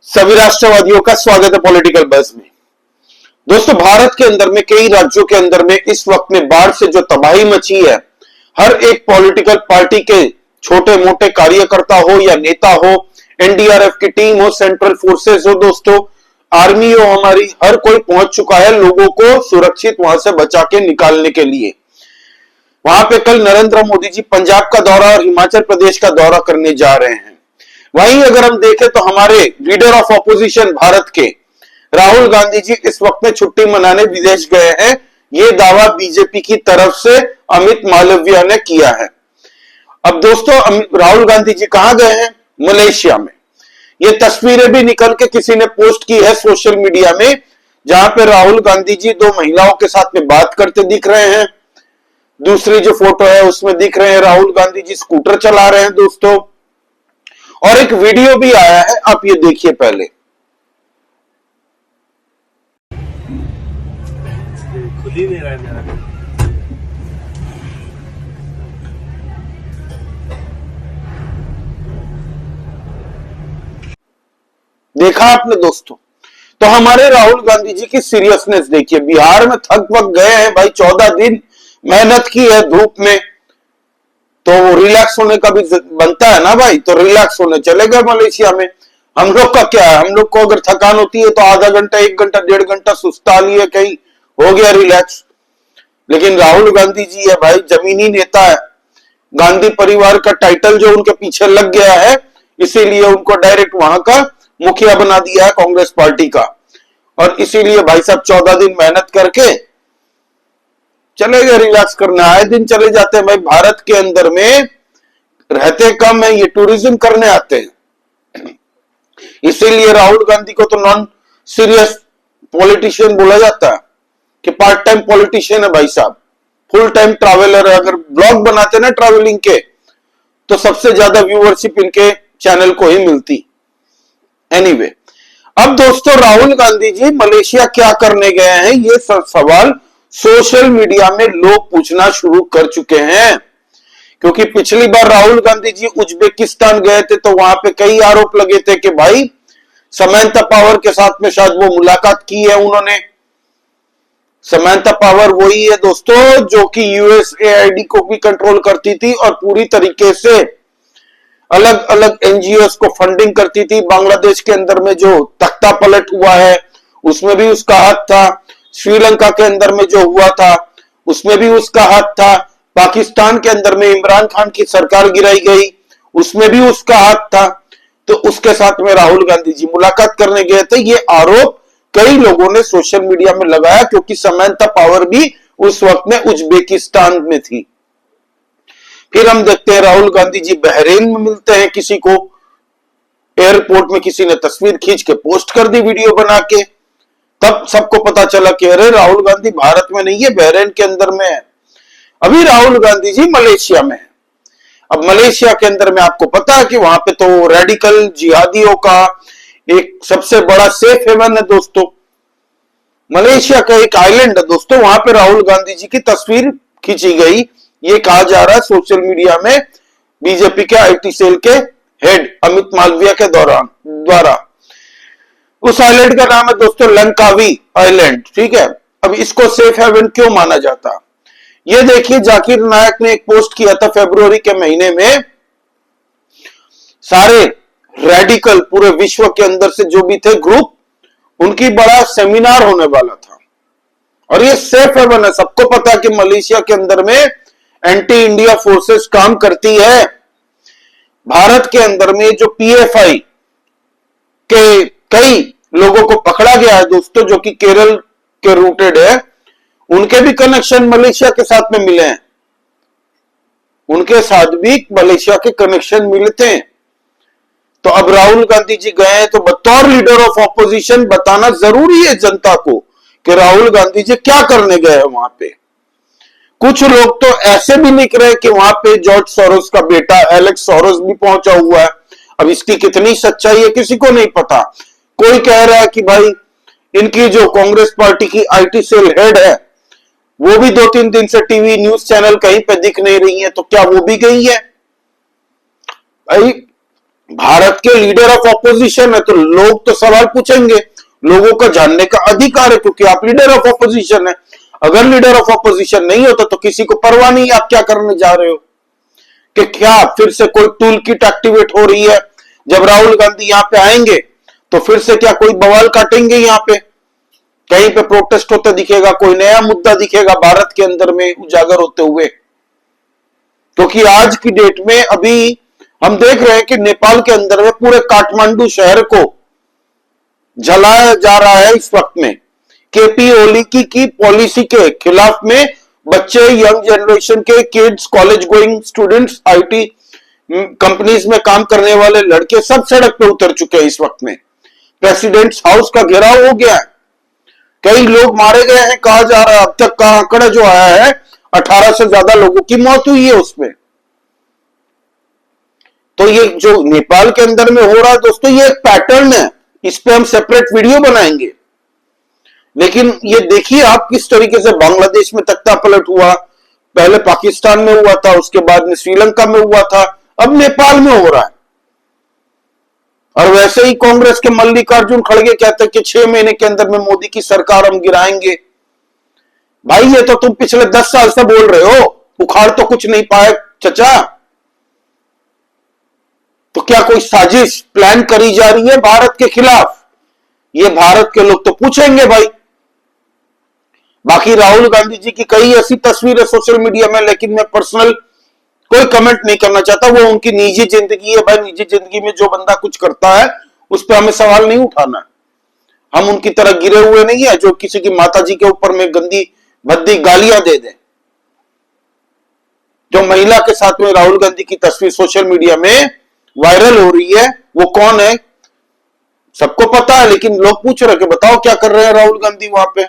सभी राष्ट्रवादियों का स्वागत है पॉलिटिकल बस में। दोस्तों, भारत के अंदर में कई राज्यों के अंदर में इस वक्त में बाढ़ से जो तबाही मची है, हर एक पॉलिटिकल पार्टी के छोटे मोटे कार्यकर्ता हो या नेता हो, एनडीआरएफ की टीम हो, सेंट्रल फोर्सेस हो, दोस्तों आर्मी हो, हमारी हर कोई पहुंच चुका है लोगों को सुरक्षित वहां से बचा के निकालने के लिए। वहां पे कल नरेंद्र मोदी जी पंजाब का दौरा और हिमाचल प्रदेश का दौरा करने जा रहे हैं। वहीं अगर हम देखें तो हमारे लीडर ऑफ ऑपोजिशन भारत के राहुल गांधी जी इस वक्त में छुट्टी मनाने विदेश गए हैं। यह दावा बीजेपी की तरफ से अमित मालविया ने किया है। अब दोस्तों, राहुल गांधी जी कहां गए हैं? मलेशिया में। ये तस्वीरें भी निकल के किसी ने पोस्ट की है सोशल मीडिया में, जहां पे राहुल गांधी जी दो महिलाओं के साथ में बात करते दिख रहे हैं। दूसरी जो फोटो है उसमें दिख रहे हैं राहुल गांधी जी स्कूटर चला रहे हैं दोस्तों, और एक वीडियो भी आया है, आप ये देखिए पहले। खुल ही नहीं रहा है मेरा। देखा आपने दोस्तों? तो हमारे राहुल गांधी जी की सीरियसनेस देखिए। बिहार में थक वक गए हैं भाई, 14 दिन मेहनत की है धूप में, तो रिलैक्स होने का भी बनता है ना भाई, तो रिलैक्स होने चले गए मलेशिया में। हम लोग का क्या है, हम लोग को अगर थकान होती है तो आधा घंटा, 1 घंटा, 1.5 घंटा सुस्ता लिए कहीं, हो गया रिलैक्स। लेकिन राहुल गांधी जी है भाई, जमीनी नेता है। गांधी परिवार का टाइटल जो उनके पीछे लग गया है, इसीलिए उनको डायरेक्ट वहां का मुखिया बना दिया है कांग्रेस पार्टी का। और इसीलिए भाई साहब 14 दिन मेहनत करके चले गए रिलैक्स करने। आए दिन चले जाते हैं भाई, भारत के अंदर में रहते कम है, ये टूरिज्म करने आते हैं। इसीलिए राहुल गांधी को तो नॉन सीरियस पॉलिटिशियन बोला जाता है, कि पार्ट टाइम पॉलिटिशियन है भाई साहब, फुल टाइम ट्रैवलर है। अगर ब्लॉग बनाते ना ट्रैवलिंग के, तो सबसे ज्यादा व्यूअरशिप इनके चैनल को ही मिलती। एनीवे, अब दोस्तों राहुल गांधी जी मलेशिया क्या करने गए हैं, ये सब सवाल सोशल मीडिया में लोग पूछना शुरू कर चुके हैं। क्योंकि पिछली बार राहुल गांधी जी उज्बेकिस्तान गए थे, तो वहां पे कई आरोप लगे थे कि भाई समंता पावर के साथ में शायद वो मुलाकात की है उन्होंने। समंता पावर वही है दोस्तों जो कि यूएसएआईडी को भी कंट्रोल करती थी और पूरी तरीके से अलग अलग एनजीओ को फंडिंग करती थी। बांग्लादेश के अंदर में जो तख्ता पलट हुआ है उसमें भी उसका हाथ था। श्रीलंका के अंदर में जो हुआ था उसमें भी उसका हाथ था। पाकिस्तान के अंदर में इमरान खान की सरकार गिराई गई, उसमें भी उसका हाथ था। तो उसके साथ में राहुल गांधी जी मुलाकात करने गए थे। ये आरोप कई लोगों ने सोशल मीडिया में लगाया, क्योंकि समंता पावर भी उस वक्त में उज्बेकिस्तान में थी। फिर हम देखते हैं राहुल गांधी जी बहरीन में मिलते हैं किसी को। एयरपोर्ट में किसी ने तस्वीर खींच के पोस्ट कर दी वीडियो बना के। तब सबको पता चला कि अरे राहुल गांधी भारत में नहीं है, बहरीन के अंदर में है। अभी राहुल गांधी जी मलेशिया में है। अब मलेशिया के अंदर में आपको पता है कि वहां पे तो रेडिकल जिहादियों का एक सबसे बड़ा सेफ हेवन है दोस्तों। मलेशिया का एक आइलैंड है दोस्तों, वहां पे राहुल गांधी जी की तस्वीर खींची गई। ये कहा जा रहा है सोशल मीडिया में बीजेपी के आईटी सेल के हेड अमित मालविया के द्वारा। उस आइलैंड का नाम है दोस्तों लंकावी आइलैंड, ठीक है। अब इसको सेफ हेवन क्यों माना जाता? ये देखिए, जाकिर नायक ने एक पोस्ट किया था फरवरी के महीने में। सारे रेडिकल पूरे विश्व के अंदर से जो भी थे ग्रुप, उनकी बड़ा सेमिनार होने वाला था। और ये सेफ हेवन है। सबको पता है कि मलेशिया के अंदर में एंटी इंडिया फोर्सेस काम करती है। भारत के अंदर में जो पीएफआई के कई लोगों को पकड़ा गया है दोस्तों, जो कि केरल के रूटेड है, उनके भी कनेक्शन मलेशिया के साथ में मिले हैं। उनके साथ भी मलेशिया के कनेक्शन मिलते हैं। तो अब राहुल गांधी जी गए हैं, तो बतौर लीडर ऑफ ऑपोजिशन बताना जरूरी है जनता को कि राहुल गांधी जी क्या करने गए हैं वहां पे। कुछ लोग तो ऐसे भी लिख रहे हैं कि वहां पे जॉर्ज सोरोस का बेटा एलेक्स सोरोस भी पहुंचा हुआ है। अब इसकी कितनी सच्चाई है किसी को नहीं पता। कोई कह रहा है कि भाई इनकी जो कांग्रेस पार्टी की आईटी सेल हेड है वो भी 2-3 दिन से टीवी न्यूज चैनल कहीं पे दिख नहीं रही है, तो क्या वो भी गई है? भाई भारत के लीडर ऑफ ऑपोजिशन है, तो लोग तो सवाल पूछेंगे, लोगों का जानने का अधिकार है, क्योंकि आप लीडर ऑफ ऑपोजिशन है। अगर लीडर ऑफ ऑपोजिशन नहीं होता तो किसी को परवाह नहीं आप क्या करने जा रहे हो, कि क्या फिर से कोई टूल किट एक्टिवेट हो रही है। जब राहुल गांधी यहां पे आएंगे तो फिर से क्या कोई बवाल काटेंगे, यहां पे कहीं पे प्रोटेस्ट होता दिखेगा, कोई नया मुद्दा दिखेगा भारत के अंदर में उजागर होते हुए। क्योंकि आज की डेट में अभी हम देख रहे हैं कि नेपाल के अंदर में पूरे काठमांडू शहर को जलाया जा रहा है इस वक्त में। केपी ओली की पॉलिसी के खिलाफ में बच्चे, यंग जनरेशन के kids, college going students, IT companies में काम करने वाले लड़के सब सड़क पे उतर चुके हैं इस वक्त में। प्रेसिडेंट्स हाउस का घेराव हो गया है, कई लोग मारे गए हैं, कहा जा रहा है अब तक का आंकड़ा जो आया है 18 से ज्यादा लोगों की मौत हुई है उसमें। तो ये जो नेपाल के अंदर में हो रहा है दोस्तों, ये एक पैटर्न है, इस पे हम सेपरेट वीडियो बनाएंगे। लेकिन ये देखिए आप किस तरीके से बांग्लादेश में तख्ता पलट हुआ, पहले पाकिस्तान में हुआ था, उसके बाद में श्रीलंका में हुआ था, अब नेपाल में हो रहा है। और वैसे ही कांग्रेस के मल्लिकार्जुन खड़गे कहते हैं कि 6 महीने के अंदर में मोदी की सरकार हम गिराएंगे। भाई ये तो तुम पिछले 10 साल से बोल रहे हो, उखाड़ तो कुछ नहीं पाए चचा। तो क्या कोई साजिश प्लान करी जा रही है भारत के खिलाफ, ये भारत के लोग तो पूछेंगे भाई। बाकी राहुल गांधी जी की कई ऐसी तस्वीरें सोशल मीडिया में, लेकिन मैं पर्सनल कोई कमेंट नहीं करना चाहता, वो उनकी निजी जिंदगी है भाई। निजी जिंदगी में जो बंदा कुछ करता है उस पर हमें सवाल नहीं उठाना। हम उनकी तरह गिरे हुए नहीं है जो किसी की माता जी के ऊपर में गंदी भद्दी गालियां दे दे। जो महिला के साथ में राहुल गांधी की तस्वीर सोशल मीडिया में वायरल हो रही है वो कौन है सबको पता है, लेकिन लोग पूछ रहे कि बताओ क्या कर रहे हैं राहुल गांधी वहां पे।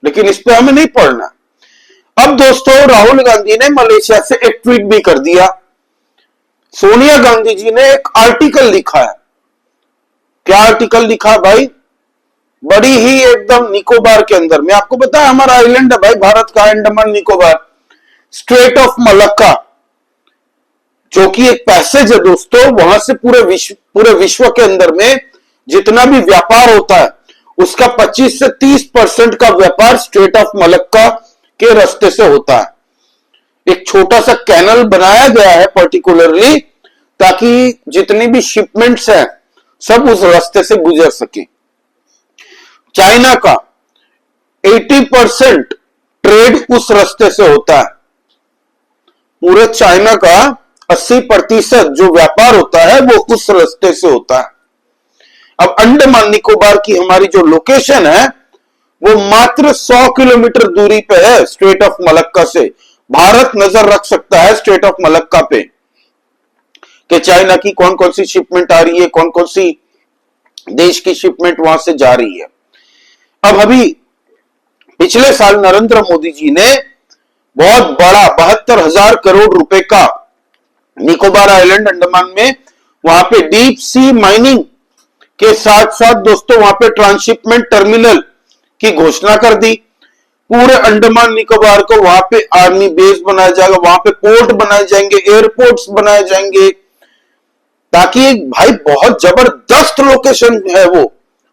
लेकिन इस पे हमें नहीं पढ़ना। अब दोस्तों राहुल गांधी ने मलेशिया से एक ट्वीट भी कर दिया। सोनिया गांधी जी ने एक आर्टिकल लिखा है। क्या आर्टिकल लिखा भाई, बड़ी ही एकदम निकोबार के अंदर में, आपको पता है हमारा आइलैंड है भाई भारत का, Andaman Nicobar, straight of Malacca, जो कि एक पैसेज है दोस्तों। वहां से पूरे विश्व के अंदर में जितना भी व्यापार होता है उसका 25 से 30% का व्यापार स्ट्रेट ऑफ मलक्का के रास्ते से होता है। एक छोटा सा कैनल बनाया गया है पर्टिकुलरली, ताकि जितनी भी शिपमेंट्स हैं सब उस रास्ते से गुजर सके। चाइना का 80% ट्रेड उस रास्ते से होता है। पूरे चाइना का 80% जो व्यापार होता है वो उस रास्ते से होता है। अब अंडमान निकोबार की हमारी जो लोकेशन है वो मात्र 100 किलोमीटर दूरी पे है स्ट्रेट ऑफ मलक्का से। भारत नजर रख सकता है स्ट्रेट ऑफ मलक्का पे कि चाइना की कौन कौन सी शिपमेंट आ रही है, कौन कौन सी देश की शिपमेंट वहां से जा रही है। अब अभी पिछले साल नरेंद्र मोदी जी ने बहुत बड़ा 72,000 करोड़ रुपए का निकोबार आइलैंड अंडमान में वहां पे डीप सी माइनिंग के साथ साथ दोस्तों वहां पे ट्रांसशिपमेंट टर्मिनल की घोषणा कर दी। पूरे अंडमान निकोबार को वहां पे आर्मी बेस बनाया जाएगा, वहां पे पोर्ट बनाए जाएंगे, एयरपोर्ट्स बनाए जाएंगे, ताकि भाई बहुत जबरदस्त लोकेशन है वो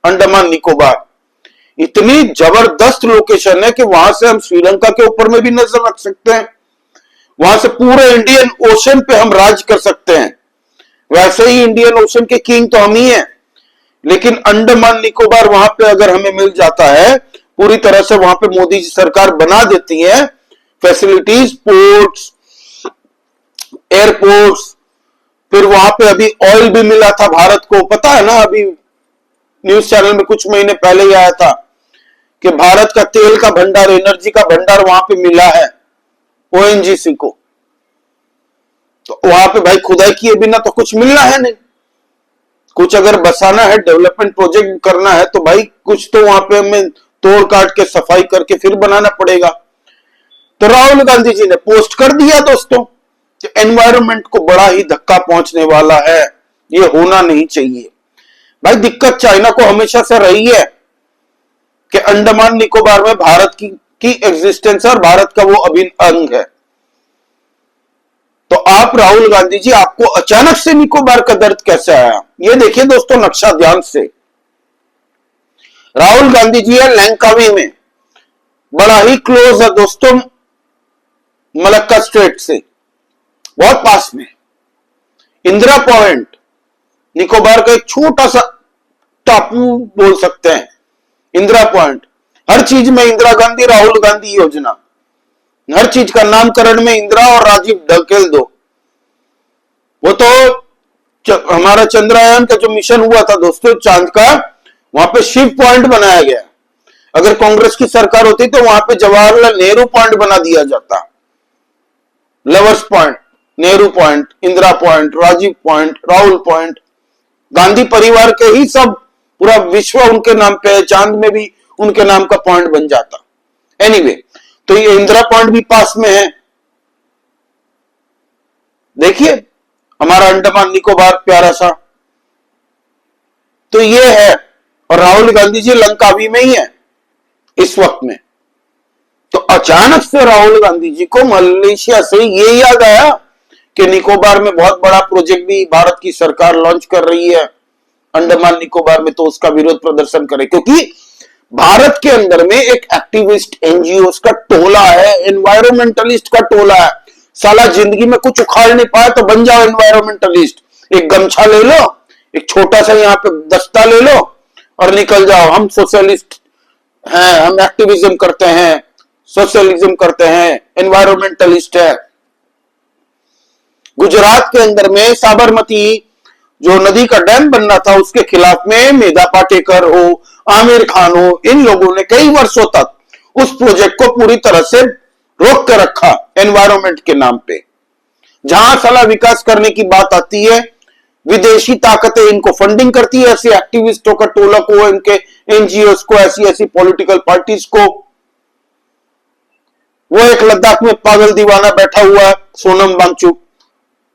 अंडमान निकोबार। इतनी जबरदस्त लोकेशन है कि वहां से हम श्रीलंका के ऊपर में भी नजर रख सकते हैं, वहां से पूरे इंडियन ओशन पे हम राज कर सकते हैं। वैसे ही इंडियन ओशन के किंग तो हम ही हैं, लेकिन अंडमान निकोबार वहां पे अगर हमें मिल जाता है पूरी तरह से, वहां पे मोदी जी सरकार बना देती है फैसिलिटीज, पोर्ट्स, एयरपोर्ट्स, फिर वहां पे अभी ऑयल भी मिला था भारत को, पता है ना, अभी न्यूज चैनल में कुछ महीने पहले ही आया था कि भारत का तेल का भंडार, एनर्जी का भंडार वहां पे मिला है ओएनजीसी को। तो वहां पे भाई खुदाई किए बिना तो कुछ मिलना है नहीं। कुछ अगर बसाना है, डेवलपमेंट प्रोजेक्ट करना है, तो भाई कुछ तो वहां पे हमें तोड़ काट के सफाई करके फिर बनाना पड़ेगा। तो राहुल गांधी जी ने पोस्ट कर दिया दोस्तों कि एनवायरनमेंट को बड़ा ही धक्का पहुंचने वाला है, ये होना नहीं चाहिए। भाई दिक्कत चाइना को हमेशा से रही है कि अंडमान निकोबार में भारत की एग्जिस्टेंस है और भारत का वो अभिन्न अंग है। तो आप राहुल गांधी जी, आपको अचानक से निकोबार का दर्द कैसे आया? ये देखिए दोस्तों नक्शा ध्यान से। राहुल गांधी जी है लंकावी में, बड़ा ही क्लोज है दोस्तों मलक्का स्ट्रेट से, बहुत पास में। इंदिरा पॉइंट निकोबार का एक छोटा सा टापू बोल सकते हैं, इंदिरा पॉइंट। हर चीज में इंदिरा गांधी राहुल गांधी योजना, हर चीज का नामकरण में इंदिरा और राजीव ढकेल दो। वो तो हमारा चंद्रयान का जो मिशन हुआ था दोस्तों चांद का, वहां पे शिव पॉइंट बनाया गया। अगर कांग्रेस की सरकार होती तो वहां पे जवाहरलाल नेहरू पॉइंट बना दिया जाता। Lovers point, Nehru point, Indira point, Rajiv point, Rahul point, Gandhi परिवार के ही सब, पूरा विश्व उनके नाम पे है, चांद में भी उनके नाम का पॉइंट बन जाता। एनीवे, तो ये इंदिरा पॉइंट भी पास में है। देखिए हमारा अंडमान निकोबार प्यारा सा, तो ये है। और राहुल गांधी जी लंकावी में ही है इस वक्त में। तो अचानक से राहुल गांधी जी को मलेशिया से ये याद आया कि निकोबार में बहुत बड़ा प्रोजेक्ट भी भारत की सरकार लॉन्च कर रही है अंडमान निकोबार में, तो उसका विरोध प्रदर्शन करे। क्योंकि भारत के अंदर में एक एक्टिविस्ट एनजीओ का टोला है, एनवायरमेंटलिस्ट का टोला है। साला जिंदगी में कुछ उखाड़ नहीं पाया तो बन जाओ एनवायरमेंटलिस्ट। एक गमछा ले लो, एक छोटा सा यहाँ पे दस्ता ले लो और निकल जाओ। हम सोशलिस्ट हैं, हम एक्टिविज्म करते हैं, सोशलिज्म करते हैं, एनवायरमेंटलिस्ट है। गुजरात के अंदर में साबरमती जो नदी का डैम बनना था उसके खिलाफ में मेधा पाटेकर हो, आमिर खान हो, इन लोगों ने कई वर्षों तक उस प्रोजेक्ट को पूरी तरह से रोक कर रखा एनवायरमेंट के नाम पे। जहां साला विकास करने की बात आती है, विदेशी ताकतें इनको फंडिंग करती है, ऐसे एक्टिविस्टों का टोला को, इनके एनजीओ को, ऐसी ऐसी पॉलिटिकल पार्टीज को। वो एक लद्दाख में पागल दीवाना बैठा हुआ है सोनम वांगचुक,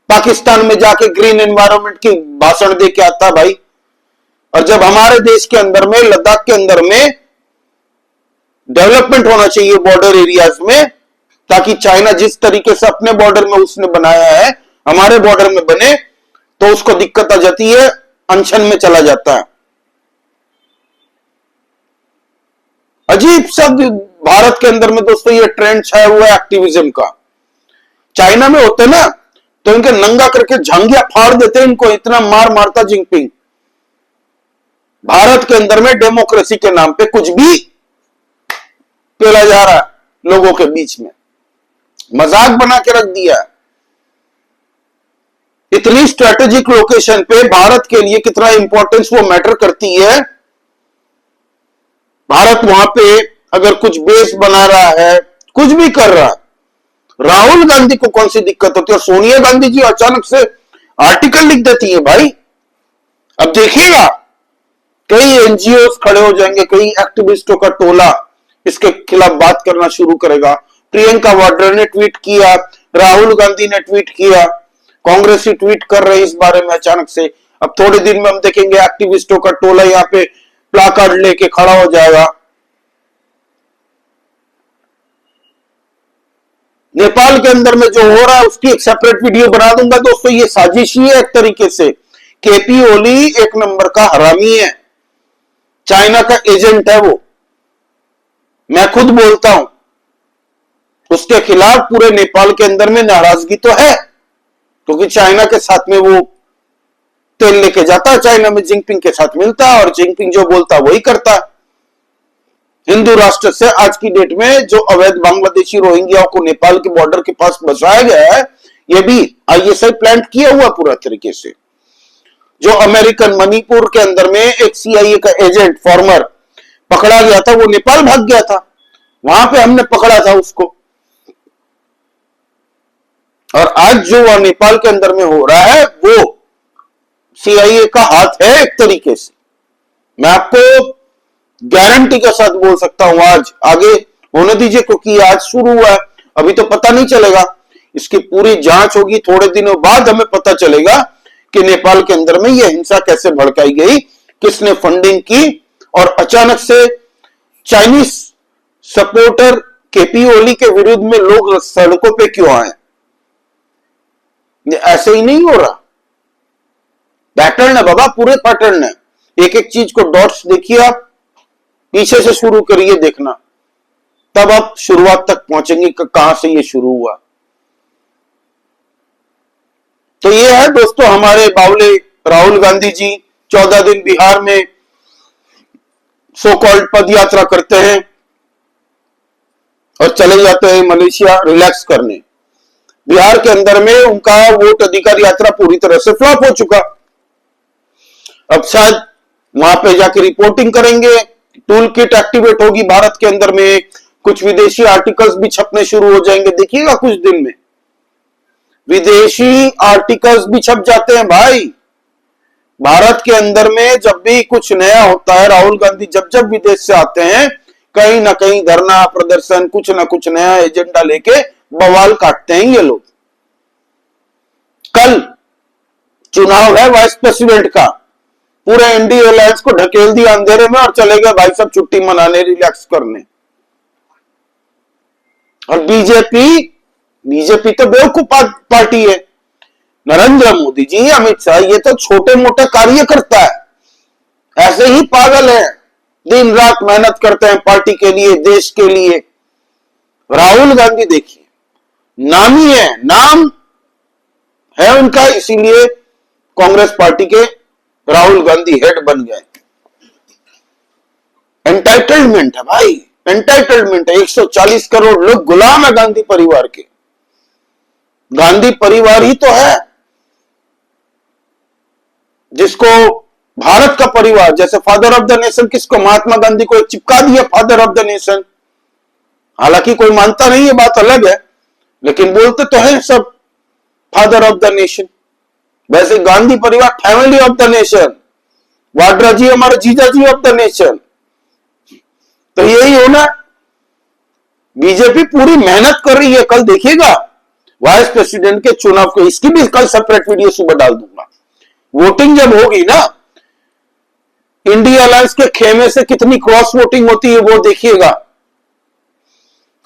पाकिस्तान में जाके ग्रीन एनवायरनमेंट की भाषण दे के आता भाई। और जब हमारे देश के अंदर में, लद्दाख के अंदर में डेवलपमेंट होना चाहिए बॉर्डर एरियाज में, ताकि चाइना जिस तरीके से अपने बॉर्डर में उसने बनाया है हमारे बॉर्डर में बने, तो उसको दिक्कत आ जाती है, अनशन में चला जाता है। अजीब सा भारत के अंदर में दोस्तों ये ट्रेंड छाया हुआ है एक्टिविज्म का। चाइना में होते ना तो इनके नंगा करके झांगिया फाड़ देते, इनको इतना मार मारता जिनपिंग। भारत के अंदर में डेमोक्रेसी के नाम पे कुछ भी पेला जा रहा है लोगों के बीच में, मजाक बना के रख दिया है। इतनी स्ट्रेटेजिक लोकेशन पे भारत के लिए कितना इंपॉर्टेंस वो मैटर करती है। भारत वहां पे अगर कुछ बेस बना रहा है, कुछ भी कर रहा है, राहुल गांधी को कौन सी दिक्कत होती है? और सोनिया गांधी जी अचानक से आर्टिकल लिख देती है भाई। अब देखिएगा कई एनजीओ खड़े हो जाएंगे, कई एक्टिविस्टों का टोला इसके खिलाफ बात करना शुरू करेगा। प्रियंका वाड्रा ने ट्वीट किया, राहुल गांधी ने ट्वीट किया, कांग्रेस ही ट्वीट कर रही इस बारे में अचानक से। अब थोड़े दिन में हम देखेंगे एक्टिविस्टों का टोला यहाँ पे प्लाकार्ड लेके खड़ा हो जाएगा। नेपाल के अंदर में जो हो रहा है उसकी एक सेपरेट वीडियो बना दूंगा दोस्तों। ये साजिश ही है एक तरीके से। केपी ओली एक नंबर का हरामी है, चाइना का एजेंट है वो, मैं खुद बोलता हूं। उसके खिलाफ पूरे नेपाल के अंदर में नाराजगी तो है, क्योंकि चाइना के साथ में वो तेल लेके जाता है, चाइना में जिनपिंग के साथ मिलता है और जिनपिंग जो बोलता है वही करता है। हिंदू राष्ट्र से आज की डेट में जो अवैध बांग्लादेशी रोहिंग्याओं को नेपाल के बॉर्डर के पास बसाया गया है, यह भी आईएसआई प्लांट किया हुआ पूरा तरीके से। जो अमेरिकन मणिपुर के अंदर में एक सीआईए का एजेंट फॉर्मर पकड़ा गया था, वो नेपाल भाग गया था, वहां पे हमने पकड़ा था उसको। और आज जो वह नेपाल के अंदर में हो रहा है वो सीआईए का हाथ है एक तरीके से। मैं आपको गारंटी के साथ बोल सकता हूं, आज आगे होने दीजिए, क्योंकि आज शुरू हुआ है, अभी तो पता नहीं चलेगा। इसकी पूरी जांच होगी, थोड़े दिनों बाद हमें पता चलेगा कि नेपाल के अंदर में यह हिंसा कैसे भड़काई गई, किसने फंडिंग की, और अचानक से चाइनीज सपोर्टर केपी ओली के विरुद्ध में लोग सड़कों पे क्यों आए। ऐसे ही नहीं हो रहा, पैटर्न है बाबा, पूरे पैटर्न है। एक एक चीज को डॉट्स देखिए आप, पीछे से शुरू करिए देखना, तब आप शुरुआत तक पहुंचेंगे कि कहां से ये शुरू हुआ। तो ये है दोस्तों हमारे बावले राहुल गांधी जी 14 दिन बिहार में सो कॉल्ड पद यात्रा करते हैं और चले जाते हैं मलेशिया रिलैक्स करने। बिहार के अंदर में उनका वोट अधिकार यात्रा पूरी तरह से फ्लॉप हो चुका। अब शायद वहां पे जाकर रिपोर्टिंग करेंगे, टूल किट एक्टिवेट होगी भारत के अंदर में, कुछ विदेशी आर्टिकल्स भी छपने शुरू हो जाएंगे, देखिएगा कुछ दिन में विदेशी आर्टिकल्स भी छप जाते हैं भाई। भारत के अंदर में जब भी कुछ नया होता है, राहुल गांधी जब जब विदेश से आते हैं, कहीं ना कहीं धरना प्रदर्शन कुछ ना कुछ नया एजेंडा लेके बवाल काटते हैं ये लोग। कल चुनाव है वाइस प्रेसिडेंट का, पूरे एनडीए अलायंस को ढकेल दिया अंधेरे में और चले गए भाई सब छुट्टी मनाने, रिलैक्स करने। और बीजेपी तो बेवकूफ पार्टी है। नरेंद्र मोदी जी, अमित शाह, ये तो छोटे मोटे कार्यकर्ता है, ऐसे ही पागल है, दिन रात मेहनत करते हैं पार्टी के लिए, देश के लिए। राहुल गांधी देखिए, नामी है, नाम है उनका, इसीलिए कांग्रेस पार्टी के राहुल गांधी हेड बन गए। एंटाइटलमेंट है भाई, एंटाइटलमेंट है। 140 करोड़ लोग गुलाम है गांधी परिवार के। गांधी परिवार ही तो है जिसको भारत का परिवार, जैसे फादर ऑफ द नेशन किसको, महात्मा गांधी को एक चिपका दिया फादर ऑफ द नेशन। हालांकि कोई मानता नहीं है, बात अलग है, लेकिन बोलते तो है सब फादर ऑफ द नेशन। वैसे गांधी परिवार family of the nation, Vadra ji हमारे जीजा जी ऑफ द नेशन। तो यही होना, बीजेपी पूरी मेहनत कर रही है। कल देखिएगा वाइस प्रेसिडेंट के चुनाव को, इसकी भी कल सेपरेट वीडियो सुबह डाल दूंगा। वोटिंग जब होगी ना, इंडिया अलायंस के खेमे से कितनी क्रॉस वोटिंग होती है वो देखिएगा।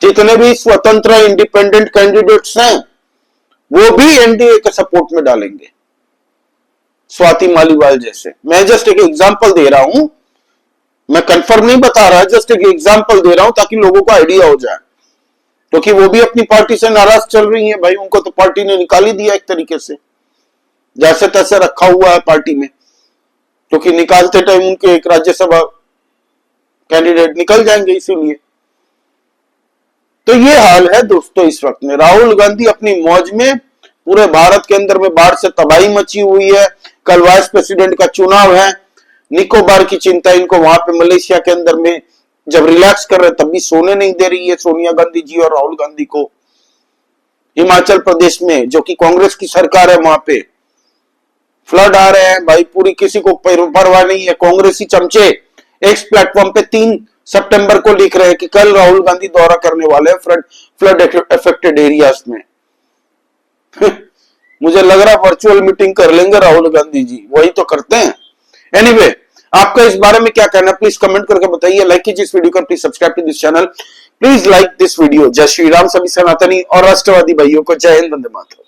जितने भी स्वतंत्र इंडिपेंडेंट कैंडिडेट्स हैं वो भी एनडीए के सपोर्ट में डालेंगे, स्वाति मालीवाल जैसे। मैं जस्ट एक एग्जांपल दे रहा हूं, मैं कंफर्म नहीं बता रहा, जस्ट एक एग्जांपल दे रहा हूं ताकि लोगों को आइडिया हो जाए, क्योंकि वो भी अपनी पार्टी से नाराज चल रही है भाई। उनको तो पार्टी ने निकाल ही दिया एक तरीके से, जैसे तैसे रखा हुआ है पार्टी में, क्योंकि निकालते टाइम उनके एक राज्यसभा कैंडिडेट निकल जाएंगे इसीलिए। तो ये हाल है दोस्तों इस वक्त में। राहुल गांधी अपनी मौज में, पूरे भारत के अंदर में बाढ़ से तबाही मची हुई है। कल वाइस प्रेसिडेंट का चुनाव है, निकोबार की चिंता इनको वहां पे मलेशिया के अंदर में जब रिलैक्स कर रहे तब भी सोने नहीं दे रही है सोनिया गांधी जी और राहुल गांधी को। हिमाचल प्रदेश में जो कि कांग्रेस की सरकार है, वहां पे फ्लड आ रहे हैं भाई, पूरी किसी को परवाह नहीं है। कांग्रेसी चमचे एक्स प्लेटफॉर्म पे 3 सितंबर को लिख रहे हैं कि कल राहुल गांधी दौरा करने वाले हैं फ्लड अफेक्टेड एरियाज में। मुझे लग रहा वर्चुअल मीटिंग कर लेंगे राहुल गांधी जी, वही तो करते हैं। एनीवे, आपका इस बारे में क्या कहना, प्लीज कमेंट करके बताइए। लाइक कीजिए इस वीडियो को, please subscribe to this channel, please like this video. जय श्री राम, सभी सनातनी और राष्ट्रवादी भाइयों को जय हिंद, वंदे मातरम।